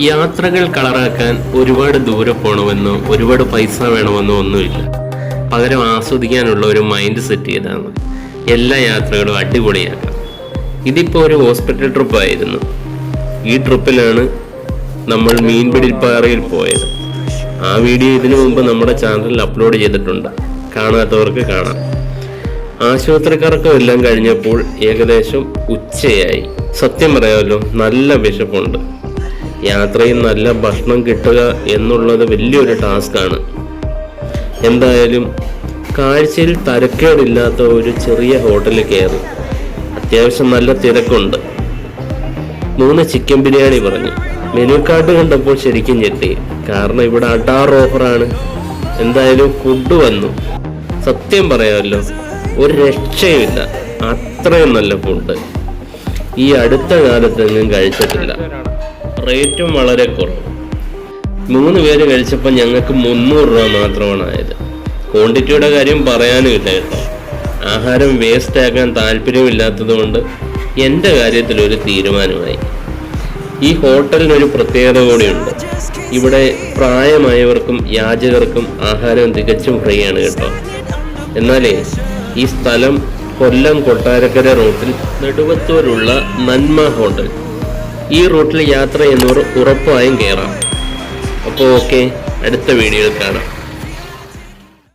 യാത്രകൾ കളറാക്കാൻ ഒരുപാട് ദൂരെ പോകണമെന്നോ ഒരുപാട് പൈസ വേണമെന്നോ ഒന്നുമില്ല. പകരം ആസ്വദിക്കാനുള്ള ഒരു മൈൻഡ് സെറ്റ് ചെയ്താണ് എല്ലാ യാത്രകളും അടിപൊളിയാക്കാം. ഇതിപ്പോൾ ഒരു ഹോസ്പിറ്റൽ ട്രിപ്പായിരുന്നു. ഈ ട്രിപ്പിലാണ് നമ്മൾ മീൻപിടിപ്പാറയിൽ പോയത്. ആ വീഡിയോ ഇതിനു മുമ്പ് നമ്മുടെ ചാനലിൽ അപ്ലോഡ് ചെയ്തിട്ടുണ്ട്, കാണാത്തവർക്ക് കാണാം. ആശുപത്രിക്കാർക്കും എല്ലാം കഴിഞ്ഞപ്പോൾ ഏകദേശം ഉച്ചയായി. സത്യം പറയാമല്ലോ, നല്ല വിശപ്പുണ്ട്. യാത്രയിൽ നല്ല ഭക്ഷണം കിട്ടുക എന്നുള്ളത് വലിയൊരു ടാസ്ക്കാണ്. എന്തായാലും കാഴ്ചയിൽ തരക്കേടില്ലാത്ത ഒരു ചെറിയ ഹോട്ടലിൽ കയറി. അത്യാവശ്യം നല്ല തിരക്കുണ്ട്. 3 ചിക്കൻ ബിരിയാണി പറഞ്ഞു. മെനു കാർഡ് കണ്ടപ്പോൾ ശരിക്കും ഞെട്ടി, കാരണം ഇവിടെ അടാർ ഓഫറാണ്. എന്തായാലും ഫുഡ് വന്നു. സത്യം പറയാമല്ലോ, ഒരു രക്ഷയുമില്ല, അത്രയും നല്ല ഫുഡ് ഈ അടുത്ത കാലത്തെങ്ങും കഴിച്ചിട്ടില്ല. റേറ്റും വളരെ കുറവ്. 3 പേര് കഴിച്ചപ്പോൾ ഞങ്ങൾക്ക് 300 രൂപ മാത്രമാണ് ആയത്. ക്വാണ്ടിറ്റിയുടെ കാര്യം പറയാനും ഇല്ല കേട്ടോ. ആഹാരം വേസ്റ്റ് ആക്കാൻ താല്പര്യമില്ലാത്തത് കൊണ്ട് എൻ്റെ കാര്യത്തിൽ ഒരു തീരുമാനമായി. ഈ ഹോട്ടലിനൊരു പ്രത്യേകത കൂടിയുണ്ട്. ഇവിടെ പ്രായമായവർക്കും യാചകർക്കും ആഹാരം തികച്ചും ഫ്രീ ആണ് കേട്ടോ. എന്നാലേ ഈ സ്ഥലം കൊല്ലം കൊട്ടാരക്കര റൂട്ടിൽ നെടുവത്തൂരുള്ള നന്മ ഹോട്ടൽ. ഈ റൂട്ടിൽ യാത്ര ചെയ്യുന്നവർ ഉറപ്പായും കയറാം. അപ്പോൾ ഓക്കെ, അടുത്ത വീഡിയോയിൽ കാണാം.